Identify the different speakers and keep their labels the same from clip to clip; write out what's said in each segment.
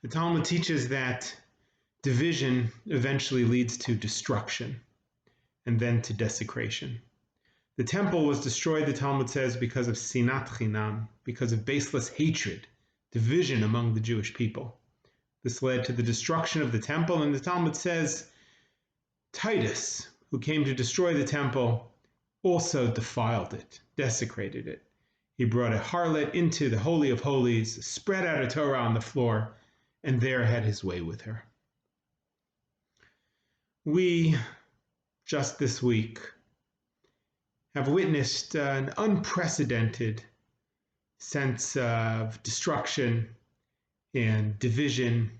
Speaker 1: The Talmud teaches that division eventually leads to destruction and then to desecration. The temple was destroyed, the Talmud says, because of sinat chinam, because of baseless hatred, division among the Jewish people. This led to the destruction of the temple, and the Talmud says Titus, who came to destroy the temple, also defiled it, desecrated it. He brought a harlot into the Holy of Holies, spread out a Torah on the floor, and there had his way with her. We, just this week, have witnessed an unprecedented sense of destruction and division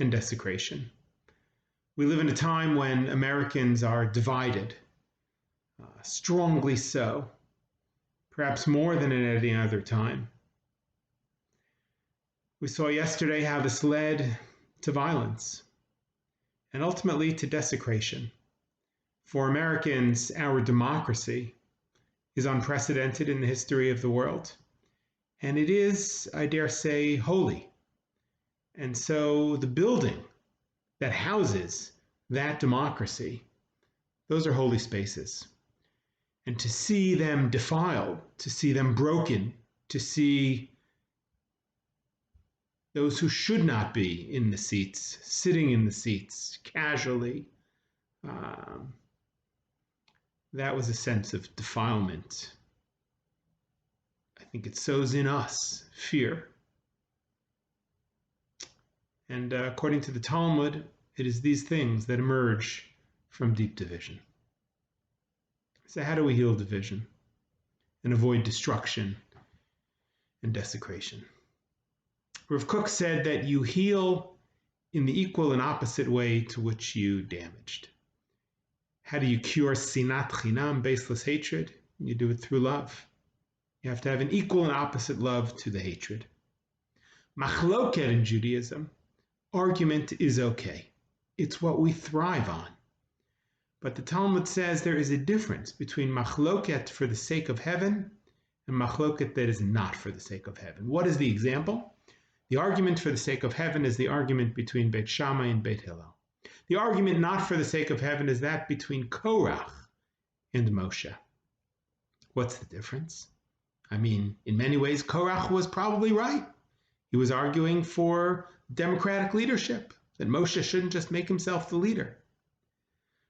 Speaker 1: and desecration. We live in a time when Americans are divided, strongly so, perhaps more than at any other time. We saw yesterday how this led to violence and ultimately to desecration. For Americans, our democracy is unprecedented in the history of the world, and it is, I dare say, holy. And so the building that houses that democracy, those are holy spaces. And to see them defiled, to see them broken, to see those who should not be in the seats, sitting in the seats casually, that was a sense of defilement. I think it sows in us fear. And according to the Talmud, it is these things that emerge from deep division. So how do we heal division and avoid destruction and desecration? Rav Kook said that you heal in the equal and opposite way to which you damaged. How do you cure sinat chinam, baseless hatred? You do it through love. You have to have an equal and opposite love to the hatred. Machloket in Judaism, argument is okay. It's what we thrive on. But the Talmud says there is a difference between machloket for the sake of heaven and machloket that is not for the sake of heaven. What is the example? The argument for the sake of heaven is the argument between Beit Shammai and Beit Hillel. The argument not for the sake of heaven is that between Korach and Moshe. What's the difference? I mean, in many ways, Korach was probably right. He was arguing for democratic leadership, that Moshe shouldn't just make himself the leader.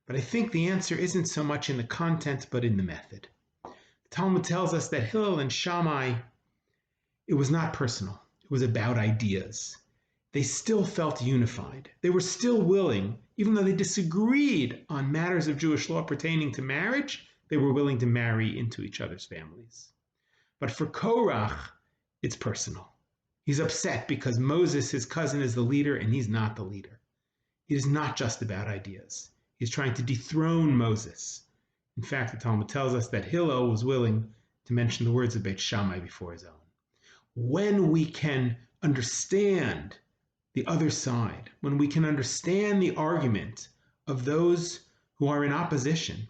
Speaker 1: But I think the answer isn't so much in the content, but in the method. The Talmud tells us that Hillel and Shammai, it was not personal. It was about ideas. They still felt unified. They were still willing, even though they disagreed on matters of Jewish law pertaining to marriage, they were willing to marry into each other's families. But for Korach, it's personal. He's upset because Moses, his cousin, is the leader and he's not the leader. It is not just about ideas. He's trying to dethrone Moses. In fact, the Talmud tells us that Hillel was willing to mention the words of Beit Shammai before his own. When we can understand the other side, when we can understand the argument of those who are in opposition,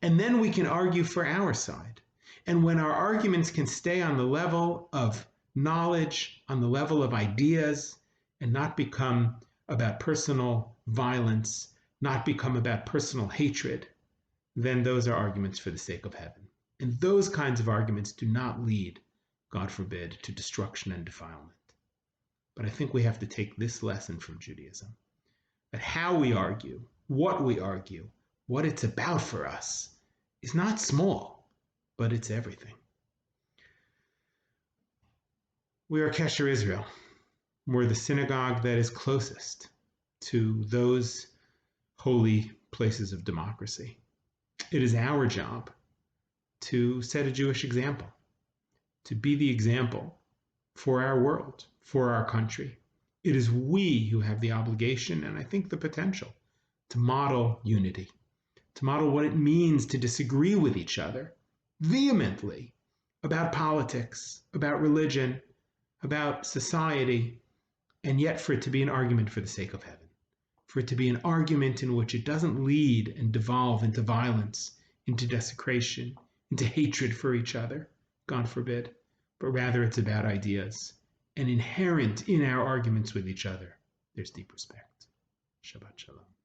Speaker 1: and then we can argue for our side. And when our arguments can stay on the level of knowledge, on the level of ideas, and not become about personal violence, not become about personal hatred, then those are arguments for the sake of heaven. And those kinds of arguments do not lead, God forbid, to destruction and defilement. But I think we have to take this lesson from Judaism, that how we argue, what it's about for us is not small, but it's everything. We are Kesher Israel. We're the synagogue that is closest to those holy places of democracy. It is our job to set a Jewish example, to be the example for our world, for our country. It is we who have the obligation, and I think the potential, to model unity, to model what it means to disagree with each other vehemently about politics, about religion, about society, and yet for it to be an argument for the sake of heaven, for it to be an argument in which it doesn't lead and devolve into violence, into desecration, into hatred for each other, God forbid, but rather it's about ideas. And inherent in our arguments with each other there's deep respect. Shabbat Shalom.